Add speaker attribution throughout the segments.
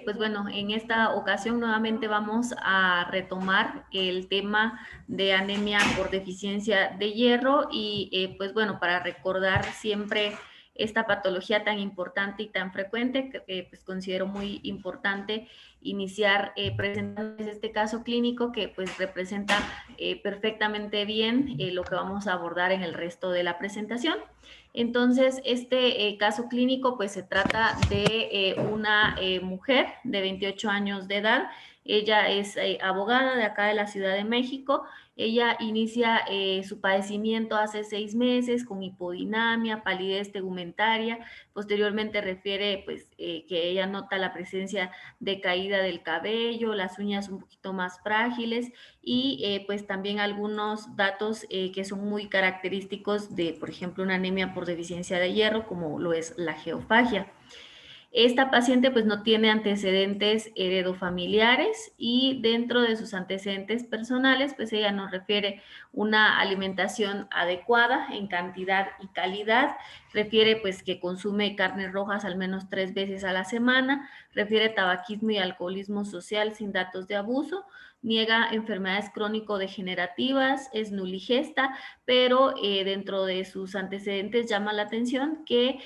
Speaker 1: Pues bueno, en esta ocasión nuevamente vamos a retomar el tema de anemia por deficiencia de hierro y pues bueno, para recordar siempre esta patología tan importante y tan frecuente, que pues considero muy importante iniciar presentando este caso clínico que pues representa perfectamente bien lo que vamos a abordar en el resto de la presentación. Entonces, este caso clínico pues se trata de una mujer de 28 años de edad. Ella es abogada de acá de la Ciudad de México. Ella inicia su padecimiento hace 6 meses con hipodinamia, palidez tegumentaria. Posteriormente refiere pues que ella nota la presencia de caída del cabello, las uñas un poquito más frágiles y pues también algunos datos que son muy característicos de, por ejemplo, una anemia por deficiencia de hierro, como lo es la geofagia. Esta paciente pues no tiene antecedentes heredofamiliares y dentro de sus antecedentes personales pues ella nos refiere una alimentación adecuada en cantidad y calidad, refiere pues que consume carnes rojas al menos 3 veces a la semana, refiere tabaquismo y alcoholismo social sin datos de abuso, niega enfermedades crónico-degenerativas, es nuligesta, pero dentro de sus antecedentes llama la atención que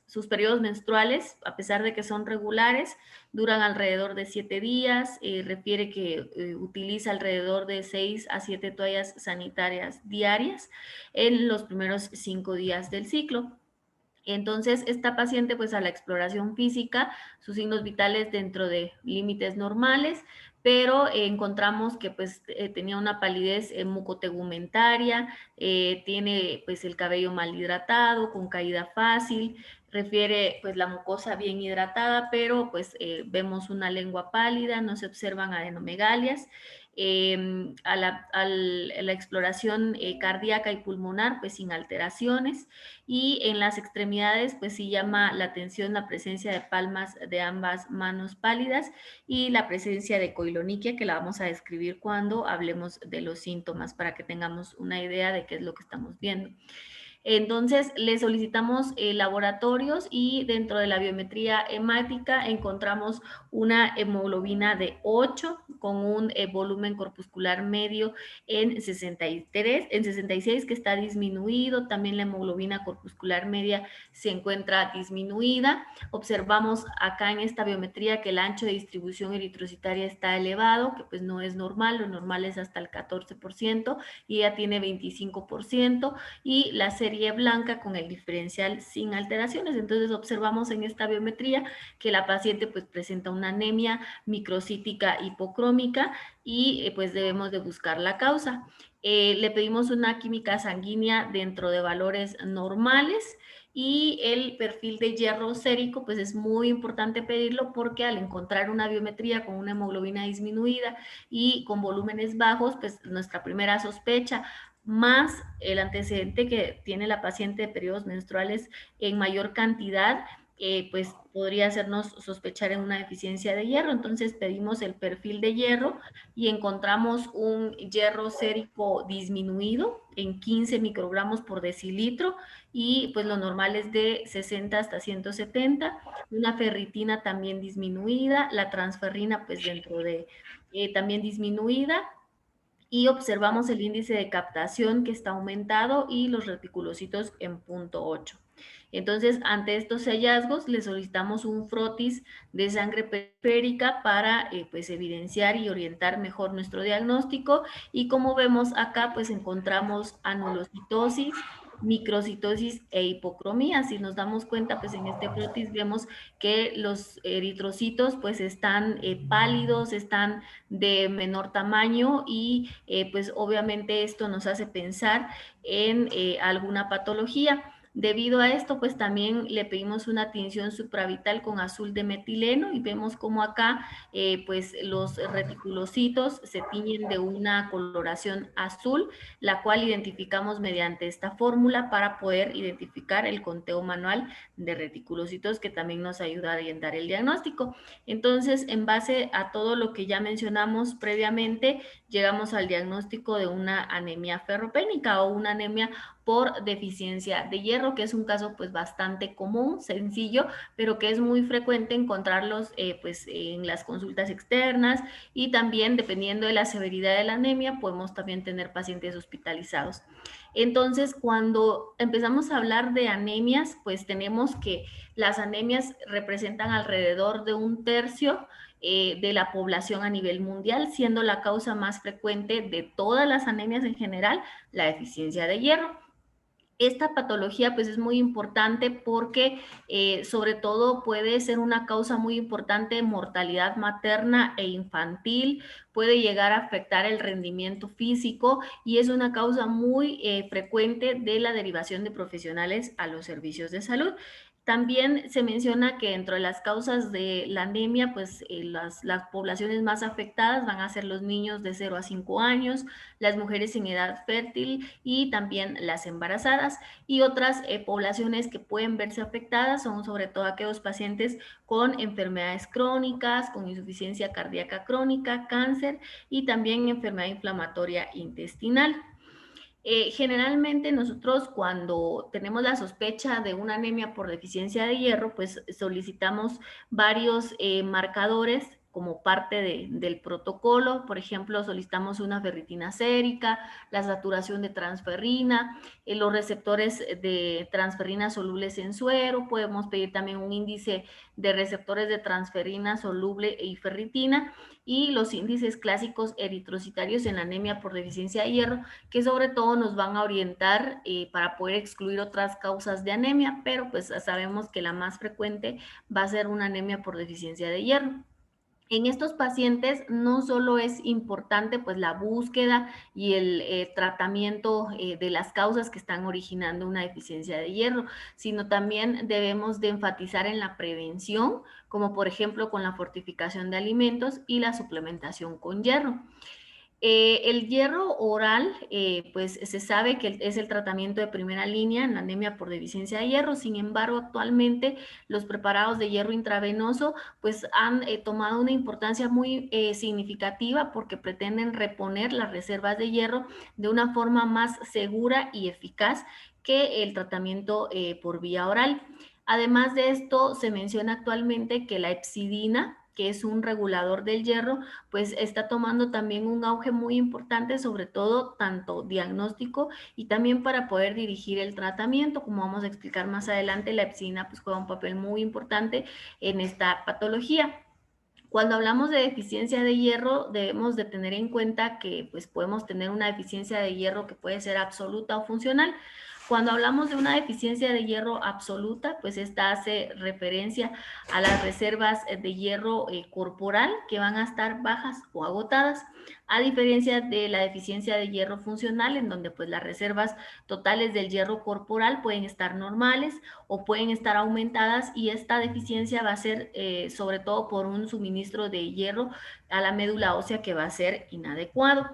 Speaker 1: sus periodos menstruales, a pesar de que son regulares, duran alrededor de 7 días, refiere que utiliza alrededor de 6 a 7 toallas sanitarias diarias en los primeros 5 días del ciclo. Entonces, esta paciente, pues a la exploración física, sus signos vitales dentro de límites normales, pero encontramos que pues tenía una palidez mucotegumentaria, tiene pues el cabello mal hidratado, con caída fácil, refiere pues la mucosa bien hidratada, pero pues vemos una lengua pálida, no se observan adenomegalias. A la exploración cardíaca y pulmonar, pues sin alteraciones, y en las extremidades, pues sí llama la atención la presencia de palmas de ambas manos pálidas y la presencia de coiloniquia, que la vamos a describir cuando hablemos de los síntomas para que tengamos una idea de qué es lo que estamos viendo. Entonces, le solicitamos laboratorios y dentro de la biometría hemática encontramos una hemoglobina de 8 con un volumen corpuscular medio en 63, en 66 que está disminuido. También la hemoglobina corpuscular media se encuentra disminuida. Observamos acá en esta biometría que el ancho de distribución eritrocitaria está elevado, que pues no es normal, lo normal es hasta el 14% y ella tiene 25%, y la serie blanca con el diferencial sin alteraciones. Entonces observamos en esta biometría que la paciente pues presenta una anemia microcítica hipocrómica y pues debemos de buscar la causa. Le pedimos una química sanguínea dentro de valores normales y el perfil de hierro sérico pues es muy importante pedirlo porque al encontrar una biometría con una hemoglobina disminuida y con volúmenes bajos, pues nuestra primera sospecha más el antecedente que tiene la paciente de periodos menstruales en mayor cantidad, pues podría hacernos sospechar en una deficiencia de hierro. Entonces pedimos el perfil de hierro y encontramos un hierro sérico disminuido en 15 microgramos por decilitro y pues lo normal es de 60 hasta 170, una ferritina también disminuida, la transferrina pues dentro de también disminuida, y observamos el índice de captación que está aumentado y los reticulocitos en 0.8. Entonces, ante estos hallazgos, le solicitamos un frotis de sangre periférica para pues evidenciar y orientar mejor nuestro diagnóstico. Y como vemos acá, pues encontramos anulocitosis, microcitosis e hipocromía. Si nos damos cuenta, pues en este frotis vemos que los eritrocitos pues están pálidos, están de menor tamaño y pues obviamente esto nos hace pensar en alguna patología. Debido a esto, pues también le pedimos una tinción supravital con azul de metileno y vemos como acá, pues los reticulocitos se tiñen de una coloración azul, la cual identificamos mediante esta fórmula para poder identificar el conteo manual de reticulocitos que también nos ayuda a orientar el diagnóstico. Entonces, en base a todo lo que ya mencionamos previamente, llegamos al diagnóstico de una anemia ferropénica o una anemia por deficiencia de hierro, que es un caso pues bastante común, sencillo, pero que es muy frecuente encontrarlos pues en las consultas externas, y también dependiendo de la severidad de la anemia podemos también tener pacientes hospitalizados. Entonces, cuando empezamos a hablar de anemias, pues tenemos que las anemias representan alrededor de un tercio de la población a nivel mundial, siendo la causa más frecuente de todas las anemias en general la deficiencia de hierro. Esta patología pues es muy importante porque sobre todo puede ser una causa muy importante de mortalidad materna e infantil, puede llegar a afectar el rendimiento físico y es una causa muy frecuente de la derivación de profesionales a los servicios de salud. También se menciona que dentro de las causas de la anemia, pues las poblaciones más afectadas van a ser los niños de 0 a 5 años, las mujeres en edad fértil y también las embarazadas. Y otras poblaciones que pueden verse afectadas son sobre todo aquellos pacientes con enfermedades crónicas, con insuficiencia cardíaca crónica, cáncer y también enfermedad inflamatoria intestinal. Generalmente nosotros cuando tenemos la sospecha de una anemia por deficiencia de hierro, pues solicitamos varios marcadores como parte del protocolo. Por ejemplo, solicitamos una ferritina sérica, la saturación de transferrina, los receptores de transferrina solubles en suero. Podemos pedir también un índice de receptores de transferrina soluble y ferritina, y los índices clásicos eritrocitarios en la anemia por deficiencia de hierro, que sobre todo nos van a orientar para poder excluir otras causas de anemia, pero pues sabemos que la más frecuente va a ser una anemia por deficiencia de hierro. En estos pacientes no solo es importante pues la búsqueda y el tratamiento de las causas que están originando una deficiencia de hierro, sino también debemos de enfatizar en la prevención, como por ejemplo con la fortificación de alimentos y la suplementación con hierro. El hierro oral, pues se sabe que es el tratamiento de primera línea en la anemia por deficiencia de hierro. Sin embargo, actualmente los preparados de hierro intravenoso pues han tomado una importancia muy significativa porque pretenden reponer las reservas de hierro de una forma más segura y eficaz que el tratamiento por vía oral. Además de esto, se menciona actualmente que la hepcidina, que es un regulador del hierro, pues está tomando también un auge muy importante, sobre todo tanto diagnóstico y también para poder dirigir el tratamiento. Como vamos a explicar más adelante, la hepcidina pues juega un papel muy importante en esta patología. Cuando hablamos de deficiencia de hierro, debemos de tener en cuenta que pues, podemos tener una deficiencia de hierro que puede ser absoluta o funcional. Cuando hablamos de una deficiencia de hierro absoluta, pues esta hace referencia a las reservas de hierro corporal que van a estar bajas o agotadas, a diferencia de la deficiencia de hierro funcional, en donde pues las reservas totales del hierro corporal pueden estar normales o pueden estar aumentadas, y esta deficiencia va a ser sobre todo por un suministro de hierro a la médula ósea que va a ser inadecuado.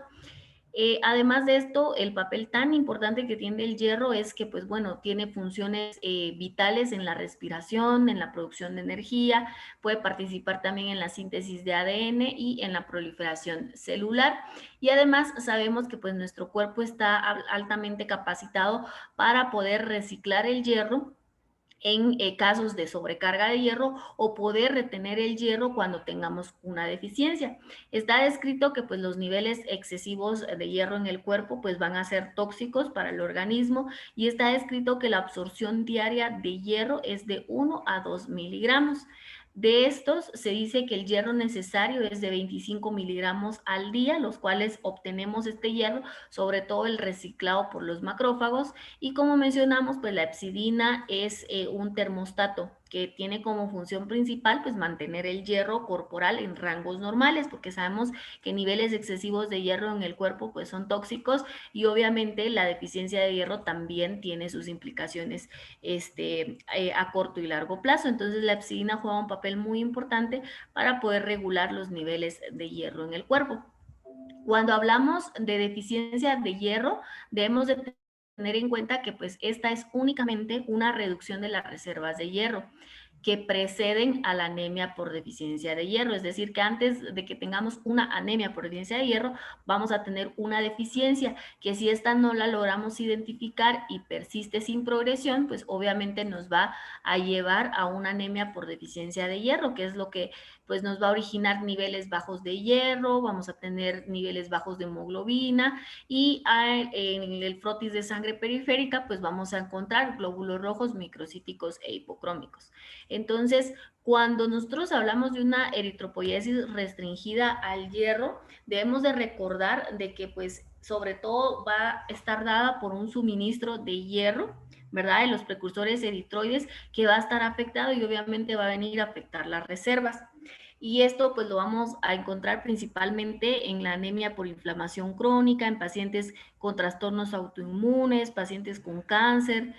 Speaker 1: Además de esto, el papel tan importante que tiene el hierro es que, pues bueno, tiene funciones vitales en la respiración, en la producción de energía, puede participar también en la síntesis de ADN y en la proliferación celular. Y además sabemos que pues nuestro cuerpo está altamente capacitado para poder reciclar el hierro en casos de sobrecarga de hierro o poder retener el hierro cuando tengamos una deficiencia. Está descrito que pues los niveles excesivos de hierro en el cuerpo pues van a ser tóxicos para el organismo, y está descrito que la absorción diaria de hierro es de 1 a 2 miligramos. De estos se dice que el hierro necesario es de 25 miligramos al día, los cuales obtenemos este hierro sobre todo el reciclado por los macrófagos. Y como mencionamos, pues la hepcidina es un termostato que tiene como función principal pues mantener el hierro corporal en rangos normales, porque sabemos que niveles excesivos de hierro en el cuerpo pues son tóxicos, y obviamente la deficiencia de hierro también tiene sus implicaciones a corto y largo plazo. Entonces la hepcidina juega un papel muy importante para poder regular los niveles de hierro en el cuerpo. Cuando hablamos de deficiencia de hierro, debemos de tener en cuenta que pues esta es únicamente una reducción de las reservas de hierro. que preceden a la anemia por deficiencia de hierro. Es decir, que antes de que tengamos una anemia por deficiencia de hierro, vamos a tener una deficiencia que si esta no la logramos identificar y persiste sin progresión, pues obviamente nos va a llevar a una anemia por deficiencia de hierro, que es lo que pues nos va a originar niveles bajos de hierro, vamos a tener niveles bajos de hemoglobina y en el frotis de sangre periférica pues vamos a encontrar glóbulos rojos, microcíticos e hipocrómicos. Entonces, cuando nosotros hablamos de una eritropoiesis restringida al hierro, debemos de recordar de que pues sobre todo va a estar dada por un suministro de hierro, ¿verdad? De los precursores eritroides que va a estar afectado y obviamente va a venir a afectar las reservas. Y esto pues lo vamos a encontrar principalmente en la anemia por inflamación crónica, en pacientes con trastornos autoinmunes, pacientes con cáncer,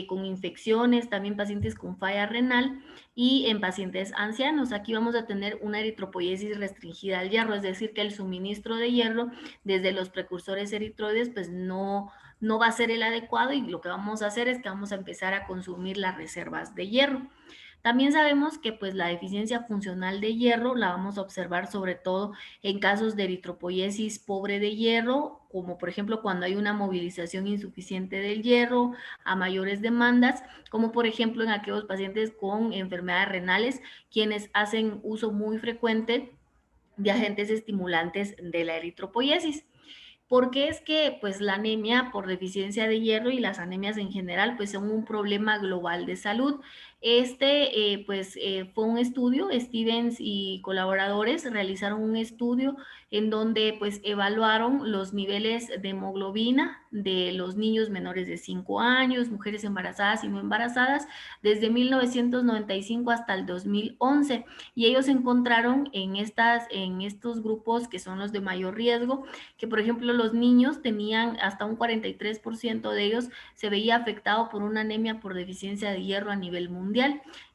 Speaker 1: con infecciones, también pacientes con falla renal y en pacientes ancianos. Aquí vamos a tener una eritropoiesis restringida al hierro, es decir, que el suministro de hierro desde los precursores eritroides pues no va a ser el adecuado y lo que vamos a hacer es que vamos a empezar a consumir las reservas de hierro. También sabemos que pues la deficiencia funcional de hierro la vamos a observar sobre todo en casos de eritropoiesis pobre de hierro, como por ejemplo cuando hay una movilización insuficiente del hierro a mayores demandas, como por ejemplo en aquellos pacientes con enfermedades renales, quienes hacen uso muy frecuente de agentes estimulantes de la eritropoiesis. Porque es que pues la anemia por deficiencia de hierro y las anemias en general pues son un problema global de salud. Fue un estudio, Stevens y colaboradores realizaron un estudio en donde pues evaluaron los niveles de hemoglobina de los niños menores de 5 años, mujeres embarazadas y no embarazadas, desde 1995 hasta el 2011 y ellos encontraron en estos grupos que son los de mayor riesgo que por ejemplo los niños tenían hasta un 43% de ellos se veía afectado por una anemia por deficiencia de hierro a nivel mundial.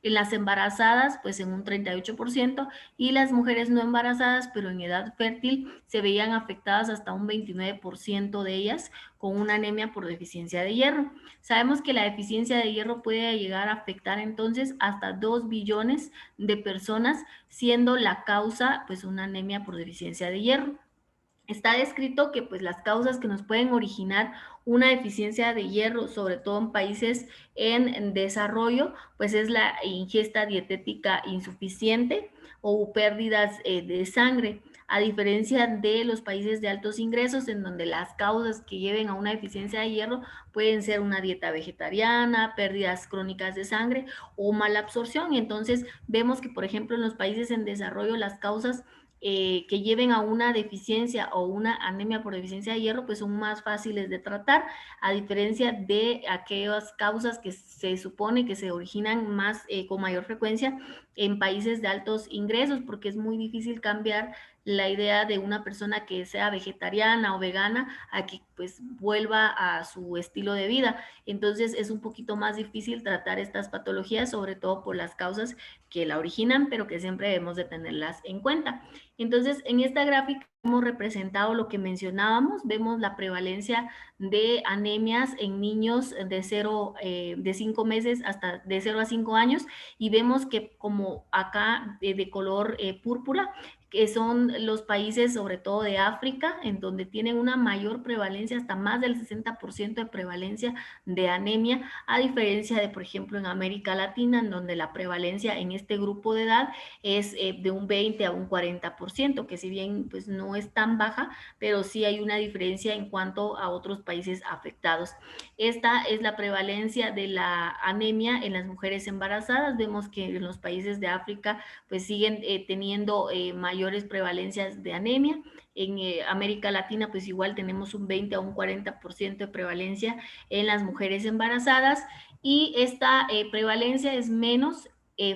Speaker 1: En las embarazadas, pues en un 38%, y las mujeres no embarazadas, pero en edad fértil, se veían afectadas hasta un 29% de ellas con una anemia por deficiencia de hierro. Sabemos que la deficiencia de hierro puede llegar a afectar entonces hasta 2 billones de personas, siendo la causa pues una anemia por deficiencia de hierro. Está descrito que pues las causas que nos pueden originar una deficiencia de hierro, sobre todo en países en desarrollo, pues es la ingesta dietética insuficiente o pérdidas de sangre, a diferencia de los países de altos ingresos en donde las causas que lleven a una deficiencia de hierro pueden ser una dieta vegetariana, pérdidas crónicas de sangre o mala absorción. Y entonces vemos que, por ejemplo, en los países en desarrollo las causas que lleven a una deficiencia o una anemia por deficiencia de hierro, pues son más fáciles de tratar, a diferencia de aquellas causas que se supone que se originan más con mayor frecuencia en países de altos ingresos, porque es muy difícil cambiar la idea de una persona que sea vegetariana o vegana a que pues vuelva a su estilo de vida. Entonces es un poquito más difícil tratar estas patologías, sobre todo por las causas que la originan, pero que siempre debemos de tenerlas en cuenta. Entonces, en esta gráfica hemos representado lo que mencionábamos, vemos la prevalencia de anemias en niños de 5 meses hasta de 0 a 5 años y vemos que como acá de color púrpura, que son los países sobre todo de África, en donde tienen una mayor prevalencia, hasta más del 60% de prevalencia de anemia, a diferencia de, por ejemplo, en América Latina, en donde la prevalencia en este grupo de edad es de un 20 a un 40%, que si bien pues no es tan baja, pero sí hay una diferencia en cuanto a otros países afectados. Esta es la prevalencia de la anemia en las mujeres embarazadas. Vemos que en los países de África pues siguen teniendo mayores prevalencias de anemia. En América Latina pues igual tenemos un 20 a un 40% de prevalencia en las mujeres embarazadas y esta prevalencia es menos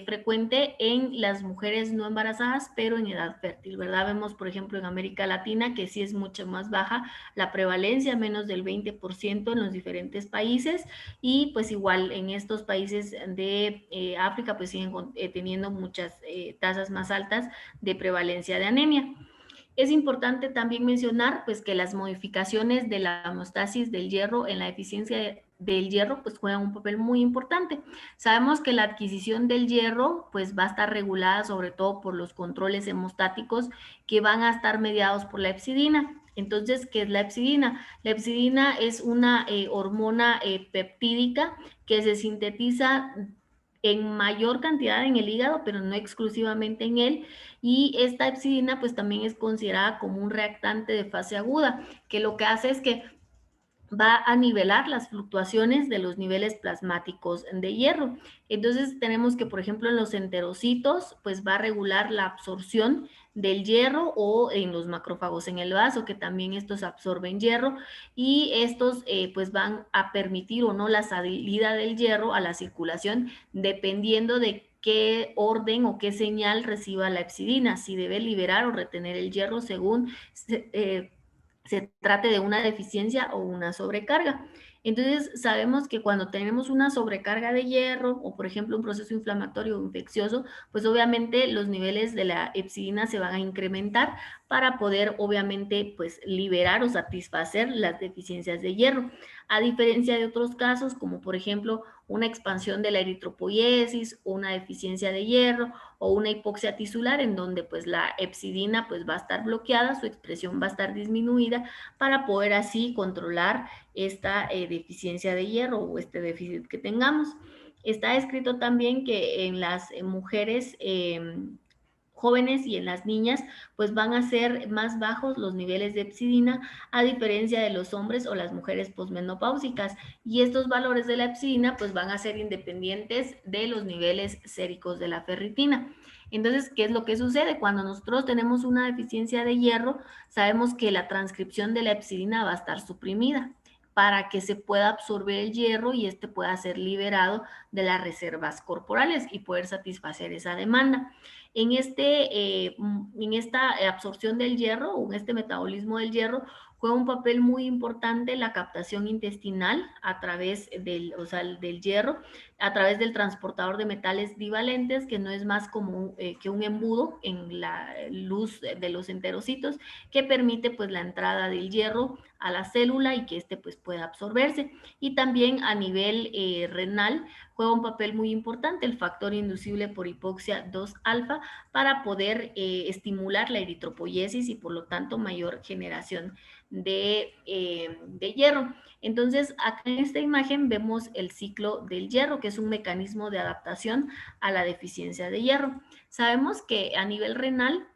Speaker 1: frecuente en las mujeres no embarazadas, pero en edad fértil, ¿verdad? Vemos, por ejemplo, en América Latina que sí es mucho más baja la prevalencia, menos del 20% en los diferentes países, y pues igual en estos países de África pues siguen teniendo muchas tasas más altas de prevalencia de anemia. Es importante también mencionar pues, que las modificaciones de la homeostasis del hierro en la deficiencia del hierro pues juegan un papel muy importante. Sabemos que la adquisición del hierro pues va a estar regulada sobre todo por los controles hemostáticos que van a estar mediados por la hepsidina. Entonces, ¿qué es la hepsidina? La hepsidina es una hormona peptídica que se sintetiza en mayor cantidad en el hígado, pero no exclusivamente en él, y esta hepsidina pues también es considerada como un reactante de fase aguda, que lo que hace es que va a nivelar las fluctuaciones de los niveles plasmáticos de hierro. Entonces tenemos que, por ejemplo, en los enterocitos, pues va a regular la absorción del hierro, o en los macrófagos en el vaso, que también estos absorben hierro, y estos pues van a permitir o no la salida del hierro a la circulación dependiendo de qué orden o qué señal reciba la hepsidina, si debe liberar o retener el hierro según se trate de una deficiencia o una sobrecarga. Entonces, sabemos que cuando tenemos una sobrecarga de hierro o, por ejemplo, un proceso inflamatorio o infeccioso, pues obviamente los niveles de la hepsidina se van a incrementar para poder, obviamente, pues liberar o satisfacer las deficiencias de hierro. A diferencia de otros casos, como por ejemplo una expansión de la eritropoiesis, una deficiencia de hierro o una hipoxia tisular, en donde pues la hepsidina pues va a estar bloqueada, su expresión va a estar disminuida para poder así controlar esta deficiencia de hierro o este déficit que tengamos. Está escrito también que en las mujeres jóvenes y en las niñas, pues van a ser más bajos los niveles de hepsidina, a diferencia de los hombres o las mujeres posmenopáusicas. Y estos valores de la hepsidina, pues van a ser independientes de los niveles séricos de la ferritina. Entonces, ¿qué es lo que sucede? Cuando nosotros tenemos una deficiencia de hierro, sabemos que la transcripción de la hepsidina va a estar suprimida para que se pueda absorber el hierro y este pueda ser liberado de las reservas corporales y poder satisfacer esa demanda. En esta absorción del hierro o en este metabolismo del hierro juega un papel muy importante la captación intestinal a través del hierro, a través del transportador de metales divalentes, que no es más como que un embudo en la luz de los enterocitos, que permite pues la entrada del hierro a la célula y que este pues pueda absorberse. Y también a nivel renal juega un papel muy importante el factor inducible por hipoxia 2 alfa para poder estimular la eritropoiesis y por lo tanto mayor generación de hierro. Entonces, acá en esta imagen vemos el ciclo del hierro, que es un mecanismo de adaptación a la deficiencia de hierro. Sabemos que a nivel renal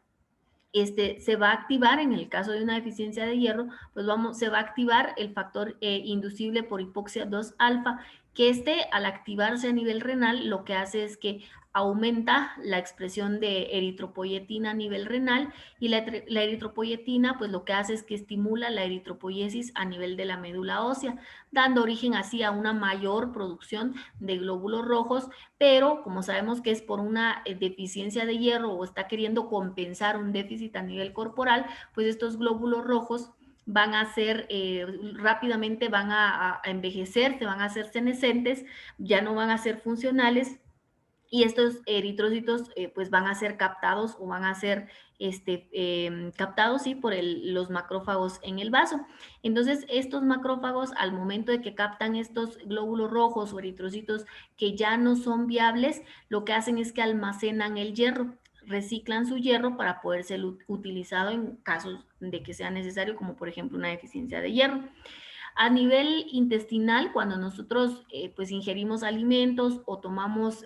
Speaker 1: se va a activar en el caso de una deficiencia de hierro, pues se va a activar el factor inducible por hipoxia 2 alfa, que al activarse a nivel renal lo que hace es que aumenta la expresión de eritropoyetina a nivel renal, y la eritropoyetina pues lo que hace es que estimula la eritropoiesis a nivel de la médula ósea, dando origen así a una mayor producción de glóbulos rojos, pero como sabemos que es por una deficiencia de hierro o está queriendo compensar un déficit a nivel corporal, pues estos glóbulos rojos van a ser rápidamente van a envejecer, se van a hacer senescentes, ya no van a ser funcionales, y estos eritrocitos pues van a ser captados o van a ser captados sí, por los macrófagos en el vaso. Entonces estos macrófagos, al momento de que captan estos glóbulos rojos o eritrocitos que ya no son viables, lo que hacen es que almacenan el hierro, reciclan su hierro para poder ser utilizado en casos de que sea necesario, como por ejemplo una deficiencia de hierro. A nivel intestinal, cuando nosotros pues ingerimos alimentos o tomamos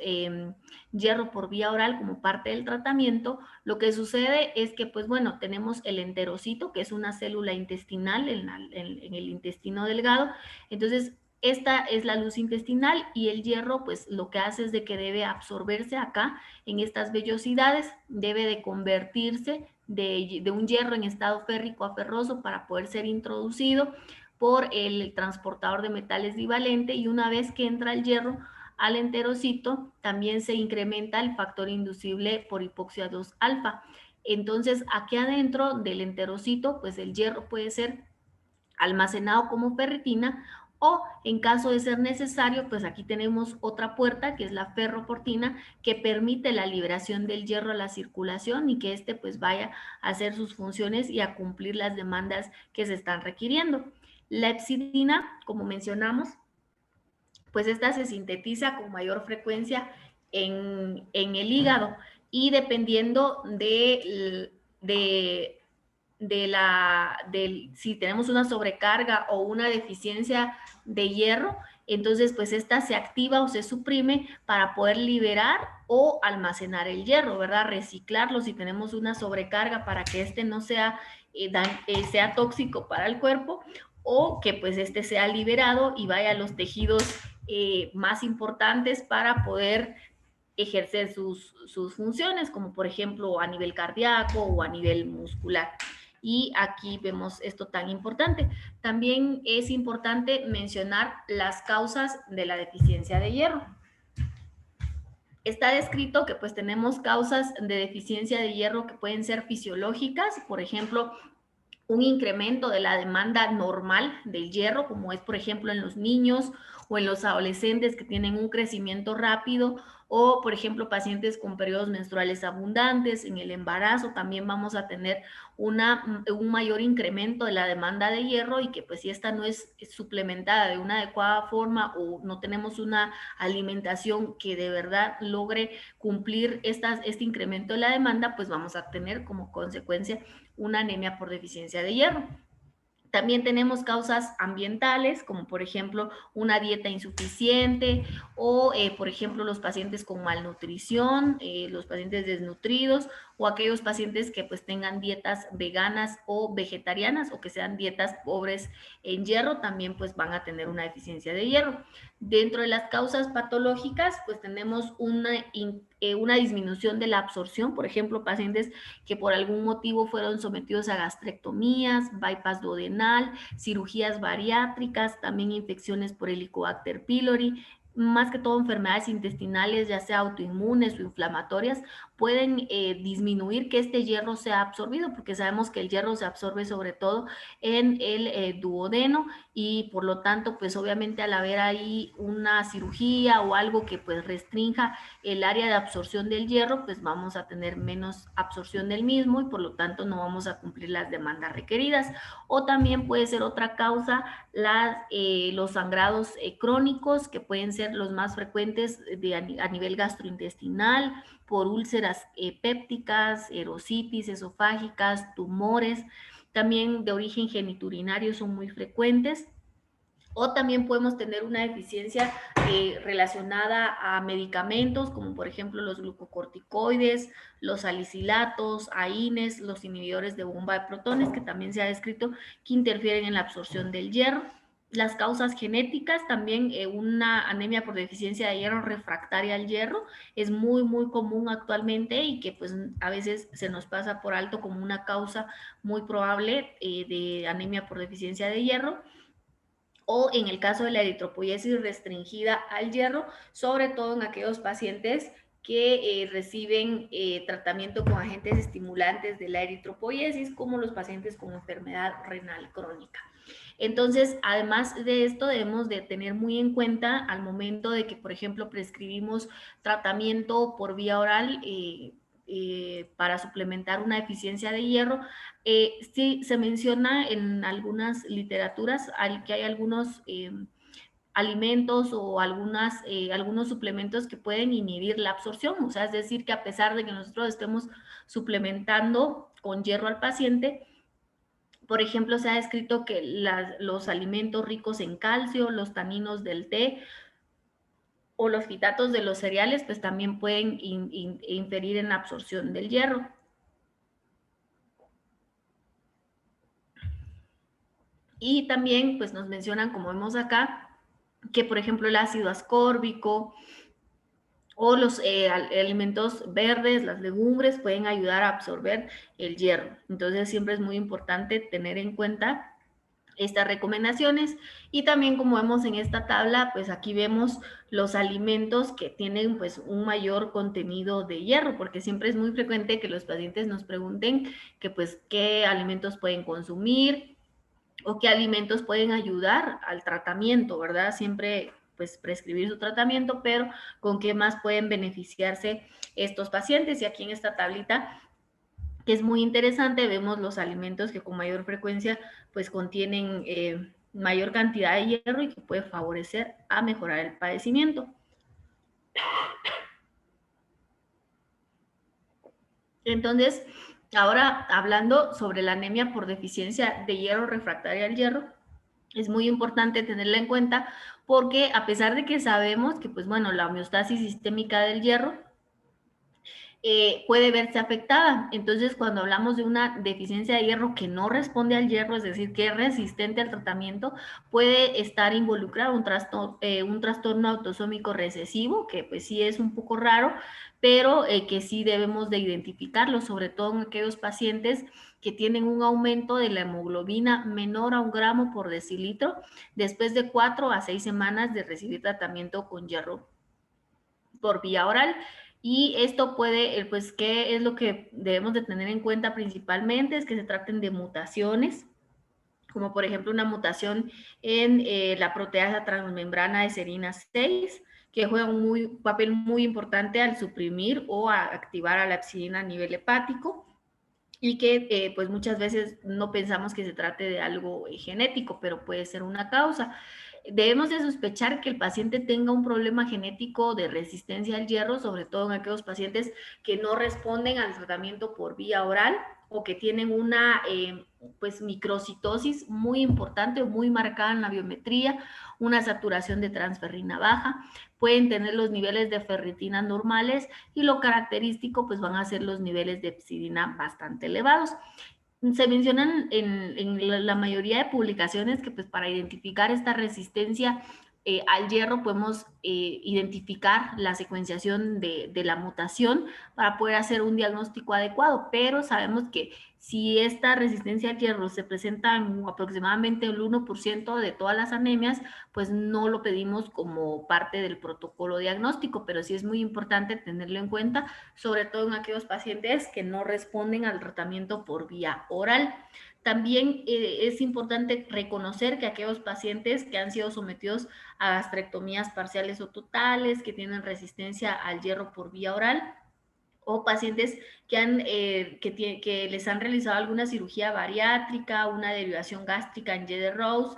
Speaker 1: hierro por vía oral como parte del tratamiento, lo que sucede es que pues bueno, tenemos el enterocito, que es una célula intestinal en el intestino delgado. Entonces esta es la luz intestinal, y el hierro pues lo que hace es de que debe absorberse acá en estas vellosidades, debe de convertirse de un hierro en estado férrico a ferroso para poder ser introducido por el transportador de metales divalente, y una vez que entra el hierro al enterocito, también se incrementa el factor inducible por hipoxia 2 alfa. Entonces, aquí adentro del enterocito, pues el hierro puede ser almacenado como ferritina, o en caso de ser necesario, pues aquí tenemos otra puerta que es la ferroportina, que permite la liberación del hierro a la circulación y que pues vaya a hacer sus funciones y a cumplir las demandas que se están requiriendo. La hepsidina, como mencionamos, pues esta se sintetiza con mayor frecuencia en el hígado y dependiendo si tenemos una sobrecarga o una deficiencia de hierro, entonces pues esta se activa o se suprime para poder liberar o almacenar el hierro, ¿verdad? Reciclarlo si tenemos una sobrecarga para que este no sea, sea tóxico para el cuerpo, o que pues este sea liberado y vaya a los tejidos más importantes para poder ejercer sus funciones, como por ejemplo a nivel cardíaco o a nivel muscular. Y aquí vemos esto tan importante. También es importante mencionar las causas de la deficiencia de hierro. Está descrito que pues tenemos causas de deficiencia de hierro que pueden ser fisiológicas, por ejemplo, un incremento de la demanda normal del hierro, como es por ejemplo en los niños o en los adolescentes que tienen un crecimiento rápido, o por ejemplo pacientes con periodos menstruales abundantes. En el embarazo también vamos a tener un mayor incremento de la demanda de hierro, y que pues si esta no es suplementada de una adecuada forma o no tenemos una alimentación que de verdad logre cumplir este incremento de la demanda, pues vamos a tener como consecuencia una anemia por deficiencia de hierro. También tenemos causas ambientales, como por ejemplo una dieta insuficiente o, por ejemplo, los pacientes con malnutrición, los pacientes desnutridos, o aquellos pacientes que pues tengan dietas veganas o vegetarianas o que sean dietas pobres en hierro, también pues van a tener una deficiencia de hierro. Dentro de las causas patológicas pues tenemos una disminución de la absorción, por ejemplo, pacientes que por algún motivo fueron sometidos a gastrectomías, bypass duodenal, cirugías bariátricas, también infecciones por Helicobacter pylori, más que todo enfermedades intestinales, ya sea autoinmunes o inflamatorias, pueden disminuir que este hierro sea absorbido, porque sabemos que el hierro se absorbe sobre todo en el duodeno, y por lo tanto, pues obviamente al haber ahí una cirugía o algo que pues restrinja el área de absorción del hierro, pues vamos a tener menos absorción del mismo y por lo tanto no vamos a cumplir las demandas requeridas. O también puede ser otra causa los sangrados crónicos, que pueden ser los más frecuentes a nivel gastrointestinal, por úlceras pépticas, erositis esofágicas, tumores. También de origen geniturinario son muy frecuentes. O también podemos tener una deficiencia relacionada a medicamentos, como por ejemplo los glucocorticoides, los salicilatos, AINES, los inhibidores de bomba de protones, que también se ha descrito que interfieren en la absorción del hierro. Las causas genéticas, también una anemia por deficiencia de hierro refractaria al hierro es muy común actualmente, y que pues a veces se nos pasa por alto como una causa muy probable de anemia por deficiencia de hierro. O en el caso de la eritropoyesis restringida al hierro, sobre todo en aquellos pacientes que reciben tratamiento con agentes estimulantes de la eritropoyesis, como los pacientes con enfermedad renal crónica. Entonces, además de esto, debemos de tener muy en cuenta al momento de que, por ejemplo, prescribimos tratamiento por vía oral para suplementar una deficiencia de hierro. Sí, se menciona en algunas literaturas que hay algunos alimentos o algunos suplementos que pueden inhibir la absorción. O sea, es decir, que a pesar de que nosotros estemos suplementando con hierro al paciente, por ejemplo, se ha descrito que los alimentos ricos en calcio, los taninos del té o los fitatos de los cereales, pues también pueden inferir en la absorción del hierro. Y también pues nos mencionan, como vemos acá, que por ejemplo el ácido ascórbico o los alimentos verdes, las legumbres, pueden ayudar a absorber el hierro. Entonces siempre es muy importante tener en cuenta estas recomendaciones. Y también, como vemos en esta tabla, pues aquí vemos los alimentos que tienen pues un mayor contenido de hierro, porque siempre es muy frecuente que los pacientes nos pregunten que pues qué alimentos pueden consumir o qué alimentos pueden ayudar al tratamiento, ¿verdad? Siempre pues prescribir su tratamiento, pero con qué más pueden beneficiarse estos pacientes. Y aquí en esta tablita, que es muy interesante, vemos los alimentos que con mayor frecuencia pues contienen mayor cantidad de hierro y que puede favorecer a mejorar el padecimiento. Entonces, ahora hablando sobre la anemia por deficiencia de hierro refractaria al hierro, es muy importante tenerla en cuenta porque a pesar de que sabemos que, pues bueno, la homeostasis sistémica del hierro puede verse afectada. Entonces, cuando hablamos de una deficiencia de hierro que no responde al hierro, es decir, que es resistente al tratamiento, puede estar involucrado un trastorno autosómico recesivo, que pues sí es un poco raro, pero que sí debemos de identificarlo, sobre todo en aquellos pacientes que tienen un aumento de la hemoglobina menor a 1 gramo por decilitro después de 4 a 6 semanas de recibir tratamiento con hierro por vía oral. Y esto puede, pues, ¿qué es lo que debemos de tener en cuenta principalmente? Es que se traten de mutaciones, como por ejemplo una mutación en la proteasa transmembrana de serina 6, que juega un papel muy importante al suprimir o a activar a la epsilina a nivel hepático y que pues muchas veces no pensamos que se trate de algo genético, pero puede ser una causa. Debemos de sospechar que el paciente tenga un problema genético de resistencia al hierro, sobre todo en aquellos pacientes que no responden al tratamiento por vía oral o que tienen una pues microcitosis muy importante o muy marcada en la biometría, una saturación de transferrina baja, pueden tener los niveles de ferritina normales y lo característico pues van a ser los niveles de epsidina bastante elevados. Se mencionan en la mayoría de publicaciones que pues para identificar esta resistencia al hierro podemos identificar la secuenciación de la mutación para poder hacer un diagnóstico adecuado, pero sabemos que si esta resistencia al hierro se presenta en aproximadamente el 1% de todas las anemias, pues no lo pedimos como parte del protocolo diagnóstico, pero sí es muy importante tenerlo en cuenta, sobre todo en aquellos pacientes que no responden al tratamiento por vía oral. También es importante reconocer que aquellos pacientes que han sido sometidos a gastrectomías parciales o totales, que tienen resistencia al hierro por vía oral, o pacientes que les han realizado alguna cirugía bariátrica, una derivación gástrica en Gede-Rose,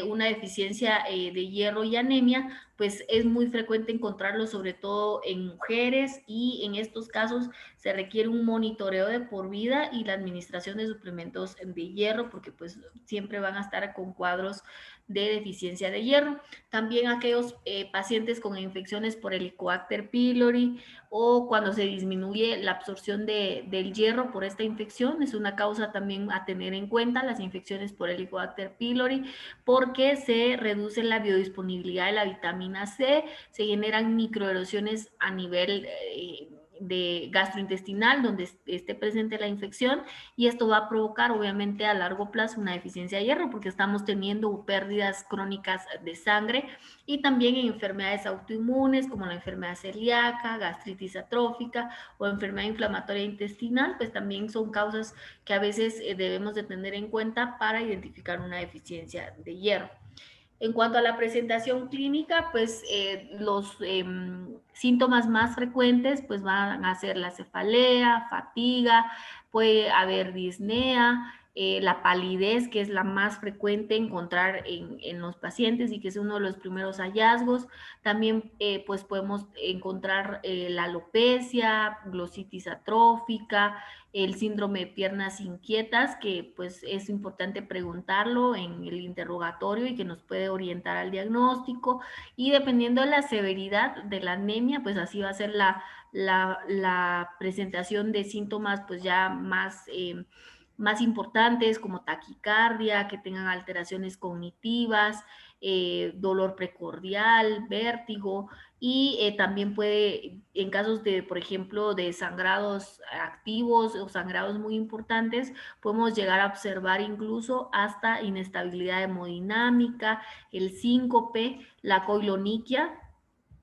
Speaker 1: una deficiencia de hierro y anemia, pues es muy frecuente encontrarlo sobre todo en mujeres y en estos casos se requiere un monitoreo de por vida y la administración de suplementos de hierro porque pues siempre van a estar con cuadros de deficiencia de hierro. También aquellos pacientes con infecciones por Helicobacter pylori o cuando se disminuye la absorción del hierro por esta infección, es una causa también a tener en cuenta las infecciones por Helicobacter pylori porque se reduce la biodisponibilidad de la vitamina C, se generan microerosiones a nivel de gastrointestinal donde esté presente la infección y esto va a provocar obviamente a largo plazo una deficiencia de hierro porque estamos teniendo pérdidas crónicas de sangre y también en enfermedades autoinmunes como la enfermedad celíaca, gastritis atrófica o enfermedad inflamatoria intestinal, pues también son causas que a veces debemos de tener en cuenta para identificar una deficiencia de hierro. En cuanto a la presentación clínica, pues los síntomas más frecuentes pues van a ser la cefalea, fatiga, puede haber disnea, la palidez, que es la más frecuente encontrar en los pacientes y que es uno de los primeros hallazgos. También pues podemos encontrar la alopecia, glositis atrófica, el síndrome de piernas inquietas, que pues es importante preguntarlo en el interrogatorio y que nos puede orientar al diagnóstico y dependiendo de la severidad de la anemia, pues así va a ser la presentación de síntomas pues ya más importantes como taquicardia, que tengan alteraciones cognitivas, dolor precordial, vértigo y también puede, en casos de, por ejemplo, de sangrados activos o sangrados muy importantes, podemos llegar a observar incluso hasta inestabilidad hemodinámica, el síncope, la coiloniquia,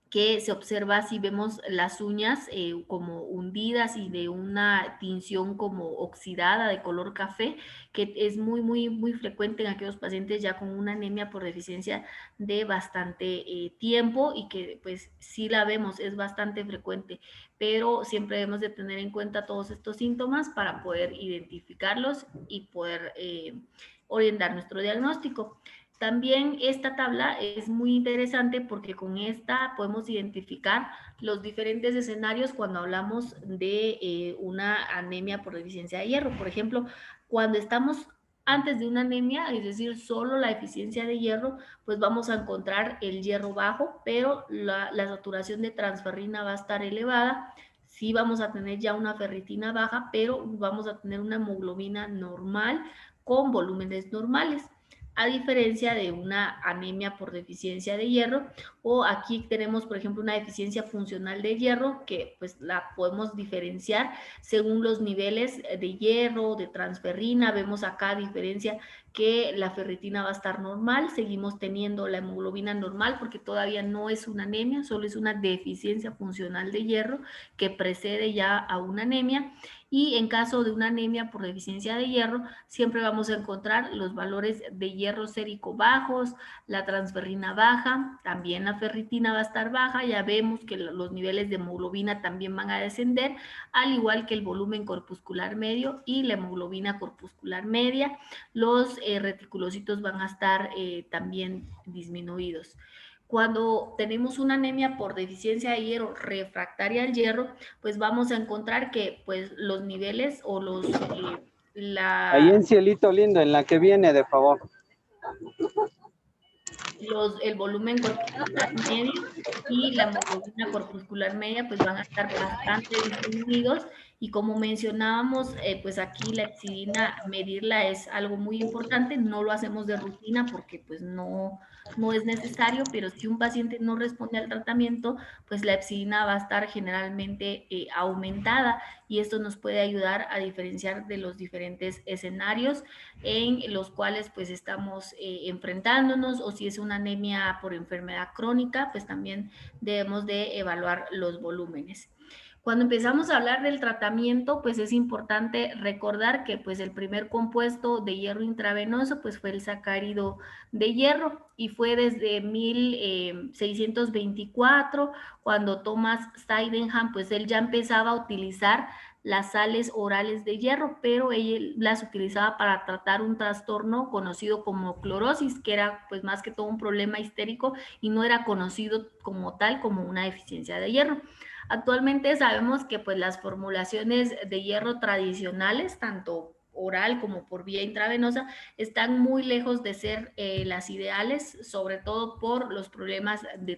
Speaker 1: que se observa si vemos las uñas como hundidas y de una tinción como oxidada de color café, que es muy frecuente en aquellos pacientes ya con una anemia por deficiencia de bastante tiempo y que pues sí la vemos, es bastante frecuente, pero siempre debemos de tener en cuenta todos estos síntomas para poder identificarlos y poder orientar nuestro diagnóstico. También esta tabla es muy interesante porque con esta podemos identificar los diferentes escenarios cuando hablamos de una anemia por deficiencia de hierro. Por ejemplo, cuando estamos antes de una anemia, es decir, solo la deficiencia de hierro, pues vamos a encontrar el hierro bajo, pero la saturación de transferrina va a estar elevada. Sí vamos a tener ya una ferritina baja, pero vamos a tener una hemoglobina normal con volúmenes normales, a diferencia de una anemia por deficiencia de hierro, o aquí tenemos, por ejemplo, una deficiencia funcional de hierro, que pues la podemos diferenciar según los niveles de hierro, de transferrina. Vemos acá diferencia que la ferritina va a estar normal, seguimos teniendo la hemoglobina normal porque todavía no es una anemia, solo es una deficiencia funcional de hierro que precede ya a una anemia. Y en caso de una anemia por deficiencia de hierro, siempre vamos a encontrar los valores de hierro sérico bajos, la transferrina baja, también la ferritina va a estar baja. Ya vemos que los niveles de hemoglobina también van a descender, al igual que el volumen corpuscular medio y la hemoglobina corpuscular media. Los reticulocitos van a estar también disminuidos. Cuando tenemos una anemia por deficiencia de hierro refractaria al hierro, pues vamos a encontrar que pues los niveles o
Speaker 2: Ahí en Cielito Lindo, en la que viene, de favor.
Speaker 1: El volumen corpuscular medio y la hemoglobina corpuscular media pues van a estar bastante disminuidos, y como mencionábamos, pues aquí la epsidina, medirla es algo muy importante. No lo hacemos de rutina porque pues no es necesario, pero si un paciente no responde al tratamiento, pues la epsidina va a estar generalmente aumentada, y esto nos puede ayudar a diferenciar de los diferentes escenarios en los cuales pues estamos enfrentándonos, o si es una anemia por enfermedad crónica, pues también debemos de evaluar los volúmenes. Cuando empezamos a hablar del tratamiento, pues es importante recordar que pues el primer compuesto de hierro intravenoso pues fue el sacárido de hierro, y fue desde 1624 cuando Thomas Sydenham pues él ya empezaba a utilizar las sales orales de hierro, pero él las utilizaba para tratar un trastorno conocido como clorosis, que era pues más que todo un problema histérico y no era conocido como tal como una deficiencia de hierro. Actualmente sabemos que pues las formulaciones de hierro tradicionales, tanto oral como por vía intravenosa, están muy lejos de ser las ideales, sobre todo por los problemas de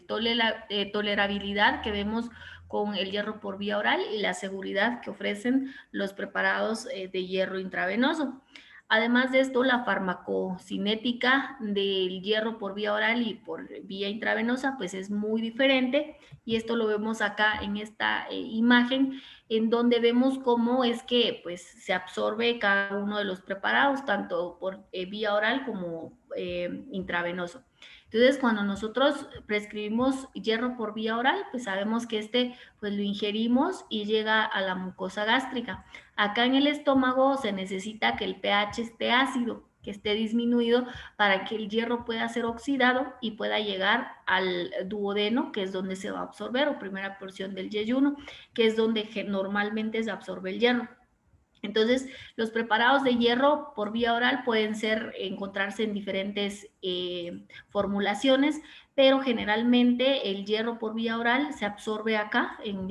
Speaker 1: tolerabilidad que vemos con el hierro por vía oral y la seguridad que ofrecen los preparados de hierro intravenoso. Además de esto, la farmacocinética del hierro por vía oral y por vía intravenosa pues es muy diferente, y esto lo vemos acá en esta imagen, en donde vemos cómo es que pues se absorbe cada uno de los preparados, tanto por vía oral como intravenoso. Entonces, cuando nosotros prescribimos hierro por vía oral, pues sabemos que pues lo ingerimos y llega a la mucosa gástrica. Acá en el estómago se necesita que el pH esté ácido, que esté disminuido, para que el hierro pueda ser oxidado y pueda llegar al duodeno, que es donde se va a absorber, o primera porción del yeyuno, que es donde normalmente se absorbe el hierro. Entonces, los preparados de hierro por vía oral pueden encontrarse en diferentes formulaciones, pero generalmente el hierro por vía oral se absorbe acá en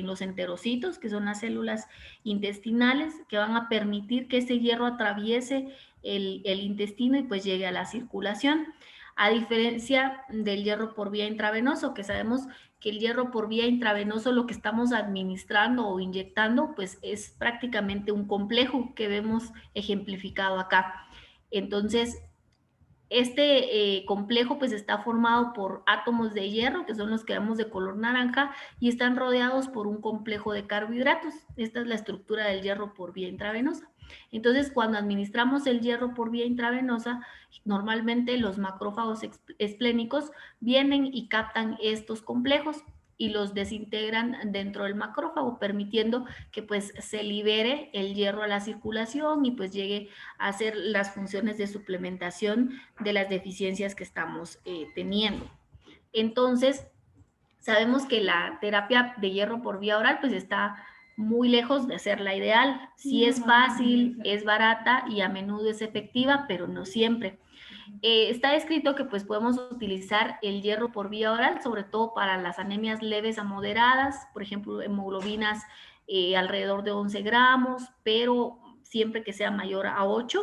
Speaker 1: los enterocitos, que son las células intestinales, que van a permitir que ese hierro atraviese el intestino y pues llegue a la circulación. A diferencia del hierro por vía intravenoso, que sabemos que el hierro por vía intravenoso, lo que estamos administrando o inyectando, pues es prácticamente un complejo que vemos ejemplificado acá. Entonces, este complejo pues está formado por átomos de hierro, que son los que vemos de color naranja, y están rodeados por un complejo de carbohidratos. Esta es la estructura del hierro por vía intravenosa. Entonces, cuando administramos el hierro por vía intravenosa, normalmente los macrófagos esplénicos vienen y captan estos complejos y los desintegran dentro del macrófago, permitiendo que pues se libere el hierro a la circulación y pues llegue a hacer las funciones de suplementación de las deficiencias que estamos teniendo. Entonces, sabemos que la terapia de hierro por vía oral pues está muy lejos de ser la ideal. Sí es fácil, es barata y a menudo es efectiva, pero no siempre. Está escrito que pues podemos utilizar el hierro por vía oral, sobre todo para las anemias leves a moderadas, por ejemplo, hemoglobinas alrededor de 11 gramos, pero siempre que sea mayor a 8.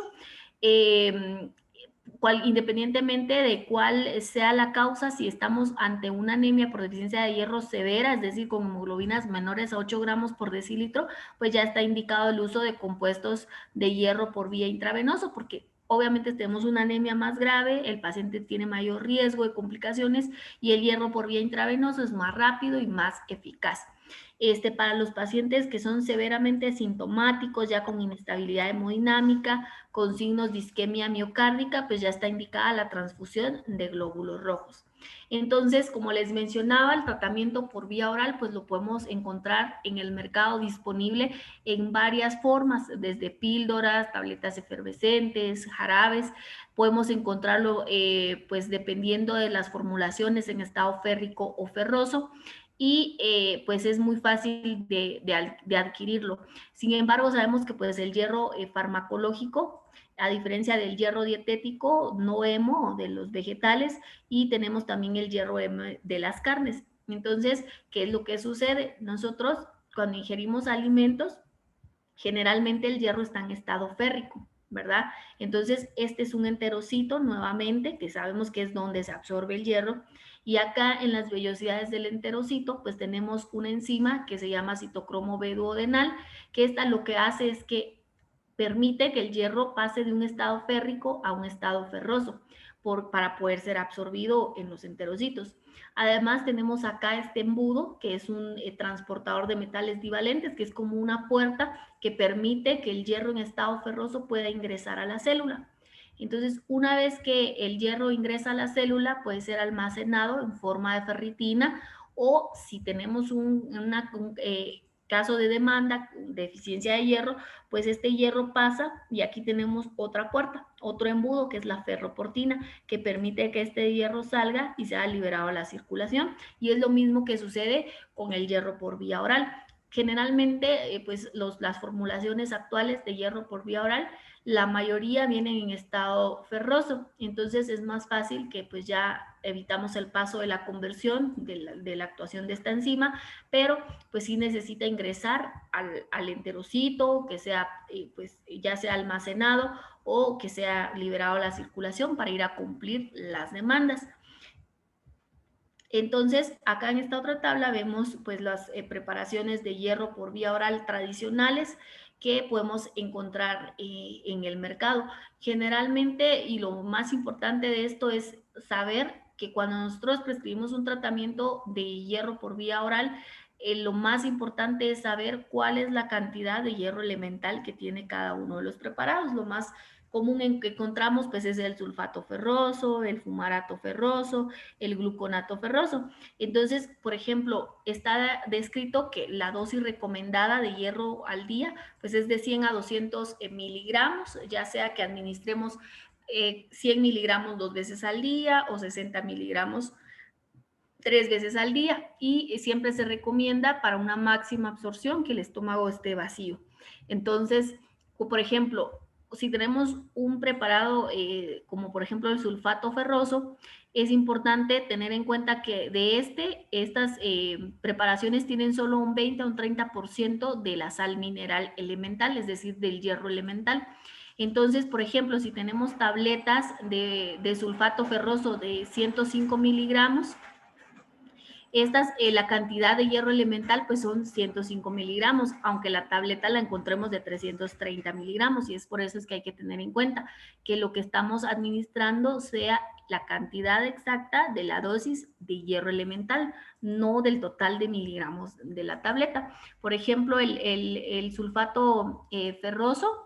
Speaker 1: Independientemente de cuál sea la causa, si estamos ante una anemia por deficiencia de hierro severa, es decir, con hemoglobinas menores a 8 gramos por decilitro, pues ya está indicado el uso de compuestos de hierro por vía intravenosa, porque obviamente tenemos una anemia más grave, el paciente tiene mayor riesgo de complicaciones y el hierro por vía intravenosa es más rápido y más eficaz. Para los pacientes que son severamente sintomáticos, ya con inestabilidad hemodinámica, con signos de isquemia miocárdica, pues ya está indicada la transfusión de glóbulos rojos. Entonces, como les mencionaba, el tratamiento por vía oral, pues lo podemos encontrar en el mercado disponible en varias formas, desde píldoras, tabletas efervescentes, jarabes. Podemos encontrarlo, pues dependiendo de las formulaciones en estado férrico o ferroso. Y pues es muy fácil de adquirirlo. Sin embargo, sabemos que pues el hierro farmacológico, a diferencia del hierro dietético, no hemo de los vegetales, y tenemos también el hierro hemo de las carnes. Entonces, ¿qué es lo que sucede? Nosotros, cuando ingerimos alimentos, generalmente el hierro está en estado férrico, ¿verdad? Entonces, este es un enterocito, nuevamente, que sabemos que es donde se absorbe el hierro. Y acá en las vellosidades del enterocito, pues tenemos una enzima que se llama citocromo B duodenal, que esta lo que hace es que permite que el hierro pase de un estado férrico a un estado ferroso para poder ser absorbido en los enterocitos. Además tenemos acá este embudo, que es un transportador de metales divalentes, que es como una puerta que permite que el hierro en estado ferroso pueda ingresar a la célula. Entonces, una vez que el hierro ingresa a la célula, puede ser almacenado en forma de ferritina, o si tenemos un caso de demanda, deficiencia de hierro, pues este hierro pasa y aquí tenemos otra puerta, otro embudo, que es la ferroportina, que permite que este hierro salga y sea liberado a la circulación. Y es lo mismo que sucede con el hierro por vía oral. Generalmente, pues las formulaciones actuales de hierro por vía oral, la mayoría vienen en estado ferroso, entonces es más fácil que pues ya evitamos el paso de la conversión de la actuación de esta enzima, pero pues sí necesita ingresar al enterocito, que sea pues ya sea almacenado o que sea liberado a la circulación para ir a cumplir las demandas. Entonces, acá en esta otra tabla vemos pues las preparaciones de hierro por vía oral tradicionales que podemos encontrar en el mercado. Generalmente, y lo más importante de esto es saber que cuando nosotros prescribimos un tratamiento de hierro por vía oral, lo más importante es saber cuál es la cantidad de hierro elemental que tiene cada uno de los preparados. Lo más común en que encontramos pues es el sulfato ferroso, el fumarato ferroso, el gluconato ferroso. Entonces, por ejemplo, está descrito que la dosis recomendada de hierro al día pues es de 100 a 200 miligramos, ya sea que administremos 100 miligramos 2 veces al día o 60 miligramos 3 veces al día, y siempre se recomienda para una máxima absorción que el estómago esté vacío. Entonces, por ejemplo, si tenemos un preparado como por ejemplo el sulfato ferroso, es importante tener en cuenta que estas preparaciones tienen solo un 20 a un 30% de la sal mineral elemental, es decir, del hierro elemental. Entonces, por ejemplo, si tenemos tabletas de sulfato ferroso de 105 miligramos, la cantidad de hierro elemental pues son 105 miligramos, aunque la tableta la encontremos de 330 miligramos, y es por eso es que hay que tener en cuenta que lo que estamos administrando sea la cantidad exacta de la dosis de hierro elemental, no del total de miligramos de la tableta. Por ejemplo, el sulfato ferroso,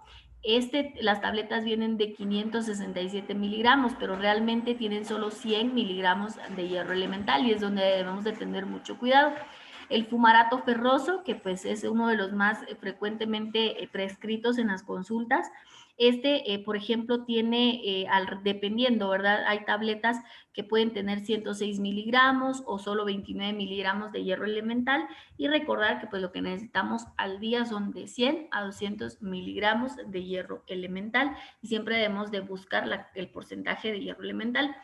Speaker 1: las tabletas vienen de 567 miligramos, pero realmente tienen solo 100 miligramos de hierro elemental, y es donde debemos de tener mucho cuidado. El fumarato ferroso, que pues es uno de los más frecuentemente prescritos en las consultas. Por ejemplo, tiene, dependiendo, ¿verdad? Hay tabletas que pueden tener 106 miligramos o solo 29 miligramos de hierro elemental, y recordar que pues lo que necesitamos al día son de 100 a 200 miligramos de hierro elemental, y siempre debemos de buscar el porcentaje de hierro elemental.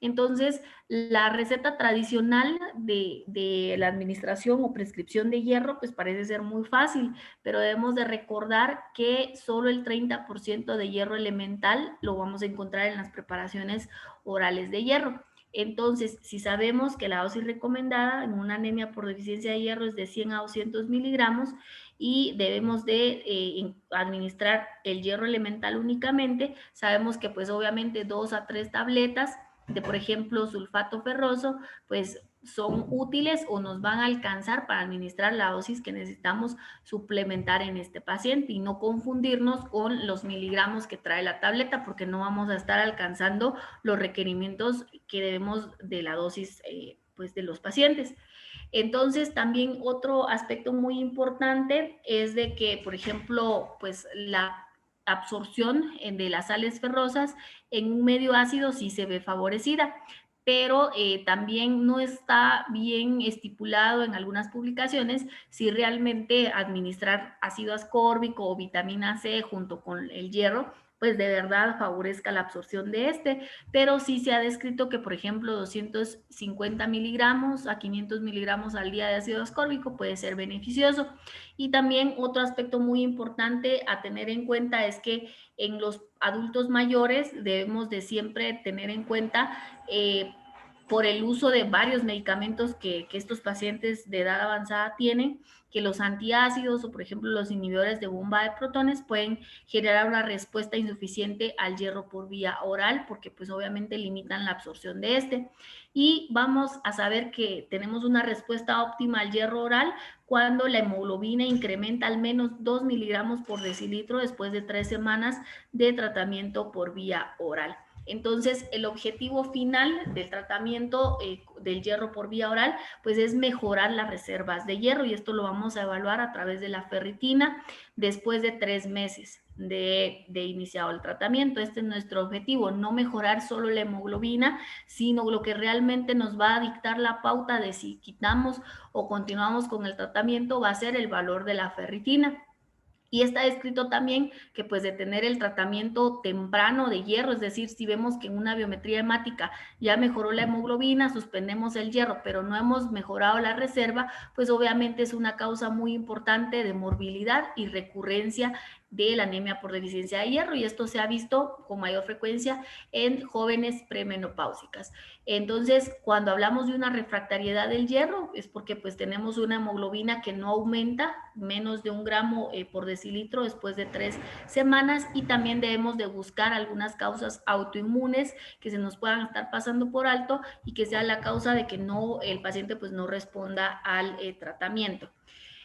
Speaker 1: Entonces, la receta tradicional de la administración o prescripción de hierro, pues parece ser muy fácil, pero debemos de recordar que solo el 30% de hierro elemental lo vamos a encontrar en las preparaciones orales de hierro. Entonces, si sabemos que la dosis recomendada en una anemia por deficiencia de hierro es de 100 a 200 miligramos y debemos de administrar el hierro elemental únicamente, sabemos que pues obviamente 2 a 3 tabletas de, por ejemplo, sulfato ferroso, pues son útiles o nos van a alcanzar para administrar la dosis que necesitamos suplementar en este paciente, y no confundirnos con los miligramos que trae la tableta, porque no vamos a estar alcanzando los requerimientos que debemos de la dosis pues de los pacientes. Entonces, también otro aspecto muy importante es de que, por ejemplo, pues la absorción de las sales ferrosas en un medio ácido sí se ve favorecida, pero también no está bien estipulado en algunas publicaciones si realmente administrar ácido ascórbico o vitamina C junto con el hierro pues de verdad favorezca la absorción de pero sí se ha descrito que, por ejemplo, 250 miligramos a 500 miligramos al día de ácido ascórbico puede ser beneficioso. Y también otro aspecto muy importante a tener en cuenta es que en los adultos mayores debemos de siempre tener en cuenta por el uso de varios medicamentos que estos pacientes de edad avanzada tienen, que los antiácidos o por ejemplo los inhibidores de bomba de protones pueden generar una respuesta insuficiente al hierro por vía oral, porque pues obviamente limitan la absorción de y vamos a saber que tenemos una respuesta óptima al hierro oral cuando la hemoglobina incrementa al menos 2 miligramos por decilitro después de 3 semanas de tratamiento por vía oral. Entonces, el objetivo final del tratamiento del hierro por vía oral, pues es mejorar las reservas de hierro, y esto lo vamos a evaluar a través de la ferritina después de 3 meses de iniciado el tratamiento. Este es nuestro objetivo, no mejorar solo la hemoglobina, sino lo que realmente nos va a dictar la pauta de si quitamos o continuamos con el tratamiento va a ser el valor de la ferritina. Y está escrito también que pues de tener el tratamiento temprano de hierro, es decir, si vemos que en una biometría hemática ya mejoró la hemoglobina, suspendemos el hierro, pero no hemos mejorado la reserva, pues obviamente es una causa muy importante de morbilidad y recurrencia de la anemia por deficiencia de hierro, y esto se ha visto con mayor frecuencia en jóvenes premenopáusicas. Entonces, cuando hablamos de una refractariedad del hierro, es porque pues tenemos una hemoglobina que no aumenta menos de 1 gramo por decilitro después de 3 semanas, y también debemos de buscar algunas causas autoinmunes que se nos puedan estar pasando por alto y que sea la causa de que el paciente pues no responda al tratamiento.